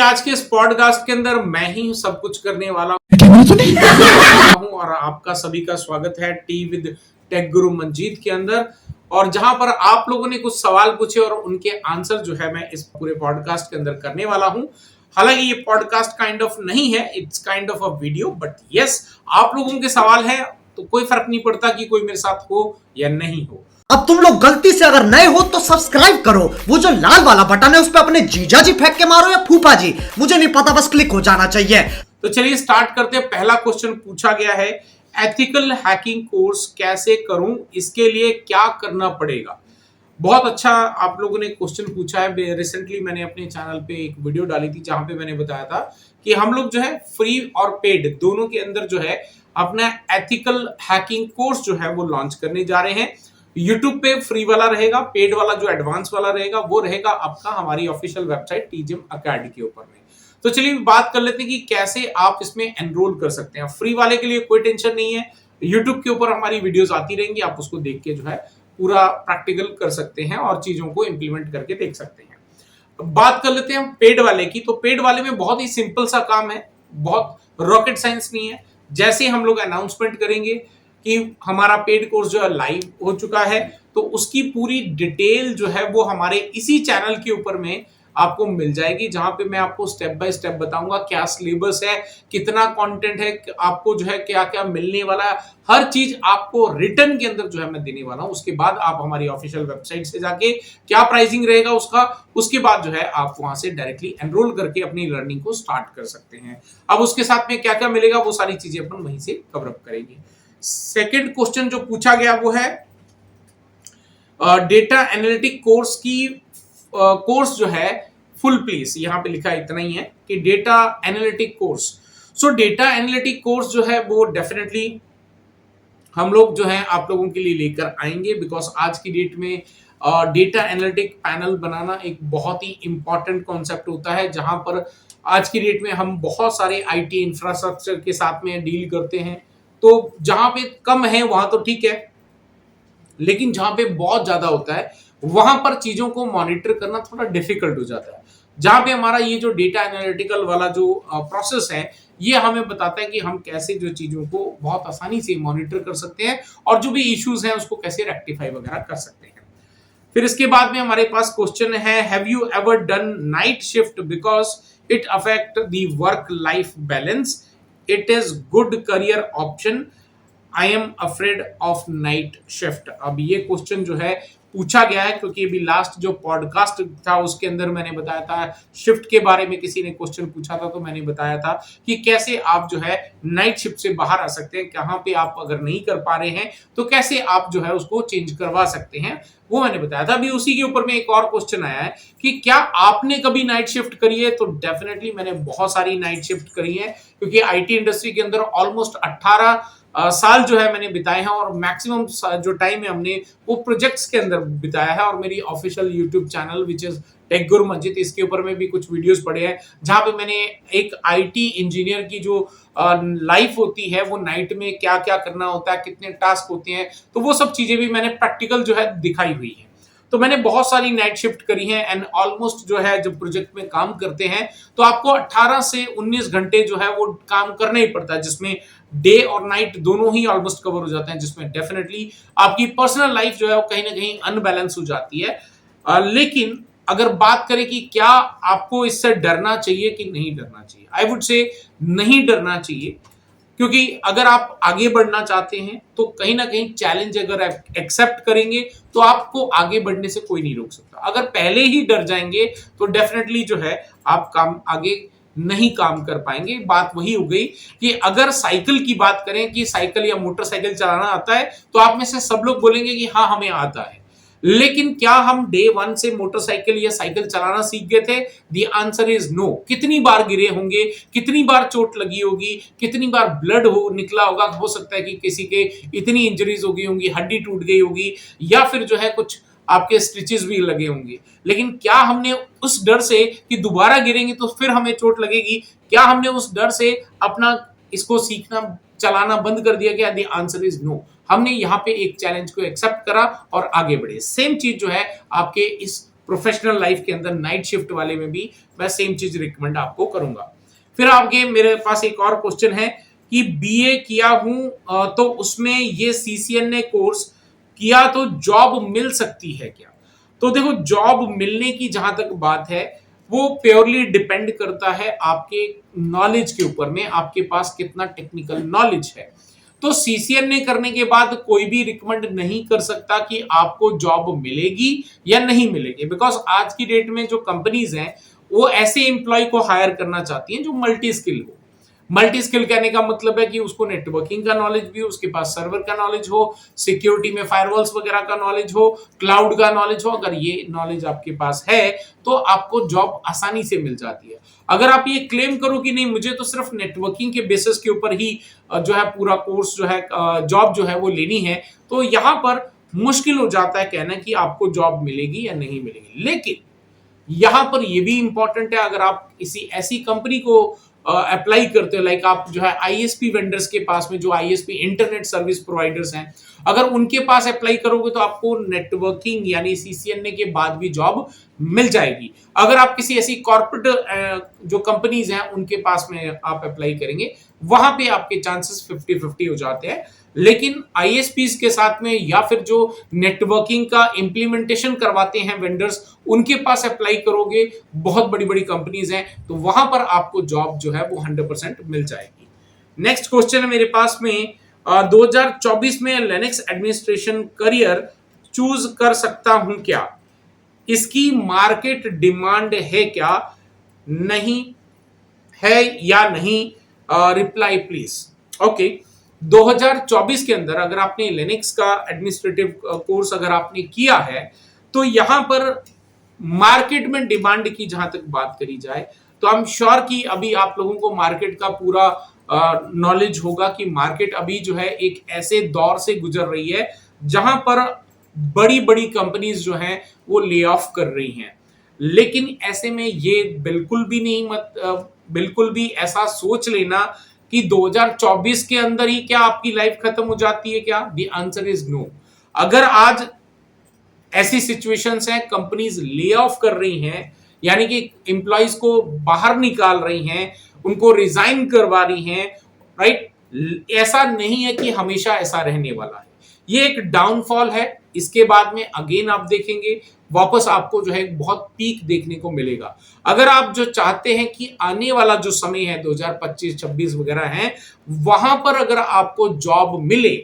आज के इस पॉडकास्ट के अंदर मैं ही सब कुछ करने वाला हूं और आपका सभी का स्वागत है T with take Guru Manjeet के अंदर। और जहां पर आप लोगों ने कुछ सवाल पूछे और उनके आंसर जो है मैं इस पूरे पॉडकास्ट के अंदर करने वाला हूं। हालांकि ये पॉडकास्ट काइंड ऑफ नहीं है, it's kind of a video, but yes, आप लोगों के सवाल है तो कोई फर्क नहीं पड़ता कि कोई मेरे साथ हो या नहीं हो। अब तुम लोग गलती से अगर नए हो तो सब्सक्राइब करो, वो जो लाल वाला बटन है उस पर अपने जीजा जी फेंक के मारो या फूफा जी, मुझे नहीं पता, बस क्लिक हो जाना चाहिए। तो चलिए स्टार्ट करते हैं। पहला क्वेश्चन पूछा गया है, एथिकल हैकिंग कोर्स कैसे करूं, इसके लिए क्या करना पड़ेगा। बहुत अच्छा आप लोगों ने क्वेश्चन पूछा है। रिसेंटली मैंने अपने चैनल पे एक वीडियो डाली थी जहां पे मैंने बताया था कि हम लोग जो है फ्री और पेड दोनों के अंदर जो है अपना एथिकल हैकिंग कोर्स जो है वो लॉन्च करने जा रहे हैं। यूट्यूब पे फ्री वाला रहेगा, पेड वाला जो एडवांस वाला रहेगा वो रहेगा आपका हमारी ऑफिशियल वेबसाइट टीजिम अकेडमी के ऊपर में। तो चलिए बात कर लेते हैं कि कैसे आप इसमें एनरोल कर सकते हैं। फ्री वाले के लिए कोई टेंशन नहीं है, यूट्यूब के ऊपर हमारी वीडियोस आती रहेंगी, आप उसको देख के जो है पूरा प्रैक्टिकल कर सकते हैं और चीजों को इंप्लीमेंट करके देख सकते हैं। बात कर लेते हैं पेड वाले की। तो पेड वाले में बहुत ही सिंपल सा काम है, बहुत रॉकेट साइंस नहीं है। जैसे हम लोग अनाउंसमेंट करेंगे कि हमारा पेड कोर्स जो है लाइव हो चुका है, तो उसकी पूरी डिटेल जो है वो हमारे इसी चैनल के ऊपर में आपको मिल जाएगी, जहां पे मैं आपको स्टेप बाय स्टेप बताऊंगा क्या सिलेबस है, कितना कंटेंट है, आपको जो है क्या क्या मिलने वाला है, हर चीज आपको रिटर्न के अंदर जो है मैं देने वाला हूं। उसके बाद आप हमारी ऑफिशियल वेबसाइट से जाके क्या प्राइसिंग रहेगा उसका, उसके बाद जो है आप वहां से डायरेक्टली एनरोल करके अपनी लर्निंग को स्टार्ट कर सकते हैं। अब उसके साथ में क्या क्या मिलेगा वो सारी चीजें अपन वहीं से कवर अप करेंगे। सेकेंड क्वेश्चन जो पूछा गया वो है डेटा एनालिटिक कोर्स की कोर्स जो है फुल प्लीज, यहां पे लिखा इतना ही है कि डेटा एनालिटिक कोर्स। सो डेटा एनालिटिक कोर्स जो है वो डेफिनेटली हम लोग जो है आप लोगों के लिए लेकर आएंगे, बिकॉज आज की डेट में डेटा एनालिटिक पैनल बनाना एक बहुत ही इंपॉर्टेंट कॉन्सेप्ट होता है, जहां पर आज की डेट में हम बहुत सारे आईटी इंफ्रास्ट्रक्चर के साथ में डील करते हैं। तो जहां पे कम है वहां तो ठीक है, लेकिन जहां पे बहुत ज्यादा होता है वहां पर चीजों को मॉनिटर करना थोड़ा डिफिकल्ट हो जाता है। जहां पे हमारा ये जो डेटा एनालिटिकल वाला जो प्रोसेस है ये हमें बताता है कि हम कैसे जो चीजों को बहुत आसानी से मॉनिटर कर सकते हैं और जो भी इश्यूज हैं उसको कैसे रेक्टिफाई वगैरह कर सकते हैं। फिर इसके बाद में हमारे पास क्वेश्चन है, have you ever done night shift because it affect the work life balance, it is good career option, I am afraid of night shift. अब ये क्वेश्चन जो है पूछा गया है क्योंकि अभी लास्ट जो पॉडकास्ट था उसके अंदर मैंने बताया था शिफ्ट के बारे में, किसी ने क्वेश्चन पूछा था तो मैंने बताया था कि कैसे आप जो है नाइट शिफ्ट से बाहर आ सकते हैं, कहां पे आप अगर नहीं कर पा रहे हैं तो कैसे आप जो है उसको चेंज करवा सकते हैं, वो मैंने बताया था। अभी उसी के ऊपर में एक और क्वेश्चन आया है कि क्या आपने कभी नाइट शिफ्ट करी है। तो डेफिनेटली मैंने बहुत सारी नाइट शिफ्ट करी है, क्योंकि आईटी इंडस्ट्री के अंदर ऑलमोस्ट 18 साल जो है मैंने बिताए हैं और मैक्सिमम जो टाइम है हमने वो प्रोजेक्ट्स के अंदर बिताया है। और मेरी official YouTube channel which is Tech Guru Manjeet, इसके ऊपर में भी कुछ वीडियोस पड़े हैं जहां पे मैंने एक आईटी इंजीनियर की जो लाइफ होती है वो नाइट में क्या क्या करना होता है, कितने टास्क होते हैं, तो वो सब चीजें भी मैंने प्रैक्टिकल जो है दिखाई हुई है। तो मैंने बहुत सारी नाइट शिफ्ट करी है एंड ऑलमोस्ट जो है जब प्रोजेक्ट में काम करते हैं तो आपको 18 से 19 घंटे जो है वो काम करना ही पड़ता है, जिसमें डे और नाइट दोनों ही ऑलमोस्ट कवर हो जाते हैं, जिसमें डेफिनेटली आपकी पर्सनल लाइफ जो है वो कहीं ना कहीं अनबैलेंस हो जाती है। लेकिन अगर बात करें कि क्या आपको इससे डरना चाहिए कि नहीं डरना चाहिए, आई वुड से नहीं डरना चाहिए, क्योंकि अगर आप आगे बढ़ना चाहते हैं तो कहीं ना कहीं चैलेंज अगर आप एक्सेप्ट करेंगे तो आपको आगे बढ़ने से कोई नहीं रोक सकता। अगर पहले ही डर जाएंगे तो डेफिनेटली जो है आप काम आगे नहीं काम कर पाएंगे। बात वही हो गई कि अगर साइकिल की बात करें कि साइकिल या मोटरसाइकिल चलाना आता है तो आप में से सब लोग बोलेंगे कि हाँ हमें आता है, लेकिन क्या हम डे वन से मोटरसाइकिल या साइकिल चलाना सीख गए थे? The answer is no. कितनी बार गिरे होंगे, कितनी बार चोट लगी होगी, कितनी बार ब्लड निकला होगा, हो सकता है कि किसी के इतनी इंजरीज हो गई होंगी, हड्डी टूट गई होगी, या फिर जो है कुछ आपके स्टिचेस भी लगे होंगे। लेकिन क्या हमने उस डर से कि दोबारा गिरेंगे तो फिर हमें चोट लगेगी, क्या हमने उस डर से अपना इसको सीखना चलाना बंद कर दिया? क्या? The answer is no. हमने यहाँ पे एक चैलेंज को एक्सेप्ट करा और आगे बढ़े। सेम चीज जो है आपके इस प्रोफेशनल लाइफ के अंदर नाइट शिफ्ट वाले में भी मैं सेम चीज रिकमेंड आपको करूंगा। फिर आगे मेरे पास एक और क्वेश्चन है कि बीए किया हूं तो उसमें ये सीसीएनए कोर्स किया तो जॉब मिल सकती है क्या? तो देखो, जॉब मिलने की जहां तक बात है वो प्योरली डिपेंड करता है आपके नॉलेज के ऊपर में, आपके पास कितना टेक्निकल नॉलेज है। तो सीसीएनए करने के बाद कोई भी रिकमेंड नहीं कर सकता कि आपको जॉब मिलेगी या नहीं मिलेगी, बिकॉज आज की डेट में जो कंपनीज हैं वो ऐसे एम्प्लॉय को हायर करना चाहती हैं जो मल्टी स्किल हो। मल्टी स्किल कहने का मतलब है कि उसको नेटवर्किंग का नॉलेज भी हो, उसके पास सर्वर का नॉलेज हो, सिक्योरिटी में फायरवॉल्स वगैरह का नॉलेज हो, क्लाउड का नॉलेज हो। अगर ये नॉलेज आपके पास है तो आपको जॉब आसानी से मिल जाती है। अगर आप ये क्लेम करो कि नहीं, मुझे तो सिर्फ नेटवर्किंग के बेसिस के ऊपर ही जो है पूरा कोर्स जो है जॉब जो है वो लेनी है, तो यहां पर मुश्किल हो जाता है कहना कि आपको जॉब मिलेगी या नहीं मिलेगी। लेकिन यहां पर यह भी इंपॉर्टेंट है, अगर आप किसी ऐसी कंपनी को अप्लाई करते हो, लाइक आप जो है आईएसपी वेंडर्स के पास में, जो आईएसपी इंटरनेट सर्विस प्रोवाइडर्स हैं, अगर उनके पास अप्लाई करोगे तो आपको नेटवर्किंग यानी सीसीएनए के बाद भी जॉब मिल जाएगी। अगर आप किसी ऐसी कॉर्पोरेट जो कंपनीज हैं उनके पास में आप अप्लाई करेंगे, वहां पे आपके चांसेस 50-50 हो जाते हैं। लेकिन आईएसपीज के साथ में या फिर जो नेटवर्किंग का इंप्लीमेंटेशन करवाते हैं वेंडर्स, उनके पास अप्लाई करोगे, बहुत बड़ी बड़ी कंपनीज हैं, तो वहां पर आपको जॉब जो है वो 100% मिल जाएगी। नेक्स्ट क्वेश्चन है मेरे पास में 2024 में लिनक्स एडमिनिस्ट्रेशन करियर चूज कर सकता हूं क्या? इसकी मार्केट डिमांड है क्या? नहीं है या नहीं? Reply please. ओके, 2024 के अंदर अगर आपने लिनक्स का एडमिनिस्ट्रेटिव कोर्स अगर आपने किया है तो यहां पर मार्केट में डिमांड की जहां तक बात करी जाए तो आई एम श्योर कि अभी आप लोगों को मार्केट का पूरा नॉलेज होगा कि मार्केट अभी जो है एक ऐसे दौर से गुजर रही है जहां पर बड़ी बड़ी कंपनीज जो हैं वो ले ऑफ कर रही हैं। लेकिन ऐसे में ये बिल्कुल भी नहीं बिल्कुल भी ऐसा सोच लेना कि 2024 के अंदर ही क्या आपकी लाइफ खत्म हो जाती है क्या? The answer is no. अगर आज ऐसी सिचुएशंस हैं, कंपनीज ले ऑफ कर रही हैं, यानी कि एम्प्लॉइज को बाहर निकाल रही हैं, उनको रिजाइन करवा रही हैं, राइट? ऐसा नहीं है कि हमेशा ऐसा रहने वाला है। ये एक डाउनफॉल है। इसके बाद में अगेन आप देखेंगे वापस आपको जो है बहुत पीक देखने को मिलेगा। अगर आप जो चाहते हैं कि आने वाला जो समय है 2025-26 वगैरह है, वहां पर अगर आपको जॉब मिले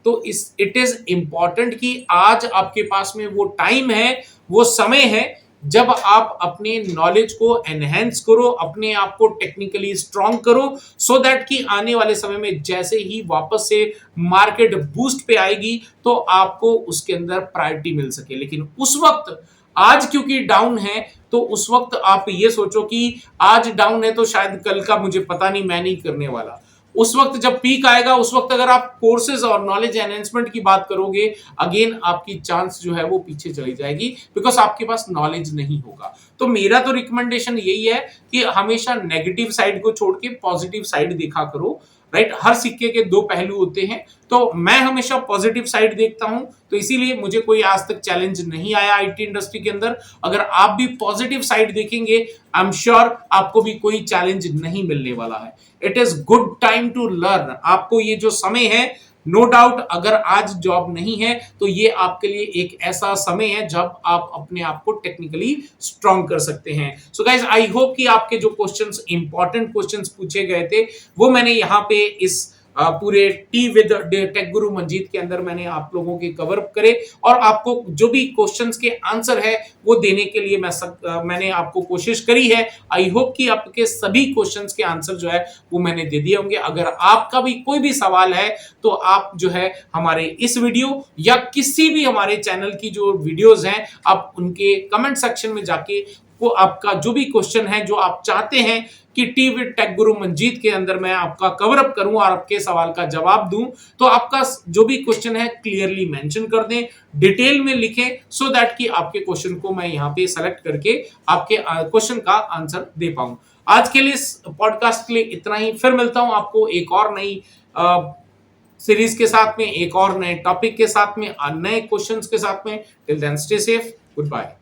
तो इट इज इंपॉर्टेंट कि आज आपके पास में वो टाइम है, वो समय है जब आप अपने नॉलेज को एनहेंस करो, अपने आप को टेक्निकली स्ट्रांग करो, सो दैट कि आने वाले समय में जैसे ही वापस से मार्केट बूस्ट पे आएगी तो आपको उसके अंदर प्रायोरिटी मिल सके। लेकिन उस वक्त आज क्योंकि डाउन है तो उस वक्त आप ये सोचो कि आज डाउन है तो शायद कल का मुझे पता नहीं, मैं नहीं करने वाला। उस वक्त जब पीक आएगा उस वक्त अगर आप कोर्सेज और नॉलेज एनहेंसमेंट की बात करोगे, अगेन आपकी चांस जो है वो पीछे चली जाएगी, बिकॉज आपके पास नॉलेज नहीं होगा। तो मेरा तो रिकमेंडेशन यही है कि हमेशा नेगेटिव साइड को छोड़ के पॉजिटिव साइड देखा करो, राइट? हर सिक्के के दो पहलू होते हैं, तो मैं हमेशा पॉजिटिव साइड देखता हूं, तो इसीलिए मुझे कोई आज तक चैलेंज नहीं आया आईटी इंडस्ट्री के अंदर। अगर आप भी पॉजिटिव साइड देखेंगे, आई एम श्योर आपको भी कोई चैलेंज नहीं मिलने वाला है। It is good time to learn. आपको ये जो समय है, नो डाउट अगर आज जॉब नहीं है तो ये आपके लिए एक ऐसा समय है जब आप अपने आप को टेक्निकली स्ट्रांग कर सकते हैं। सो गाइज, आई होप कि आपके जो क्वेश्चंस, इंपॉर्टेंट क्वेश्चंस पूछे गए थे, वो मैंने यहाँ पे इस पूरे T with take Guru Manjeet के अंदर मैंने आप लोगों के कवर करे, और आपको जो भी क्वेश्चंस के आंसर है वो देने के लिए मैंने आपको कोशिश करी है। आई होप कि आपके सभी क्वेश्चंस के आंसर जो है वो मैंने दे दिए होंगे। अगर आपका भी कोई भी सवाल है तो आप जो है हमारे इस वीडियो या किसी भी हमारे चैनल की जो वीडियोस हैं, आप उनके कमेंट सेक्शन में जाके को आपका जो भी क्वेश्चन है, जो आप चाहते हैं कि T with take Guru Manjeet के अंदर मैं आपका कवर अप करूं और आपके सवाल का जवाब दूं, तो आपका जो भी क्वेश्चन है क्लियरली मेंशन कर दें, डिटेल में लिखें, सो दैट कि आपके क्वेश्चन को मैं यहां पे सेलेक्ट करके आपके क्वेश्चन का आंसर दे पाऊं। आज के लिए इस पॉडकास्ट के लिए इतना ही। फिर मिलता हूं आपको एक और नई सीरीज के साथ में, एक और नए टॉपिक के साथ में, नए क्वेश्चंस के साथ में। Till then stay safe, good bye.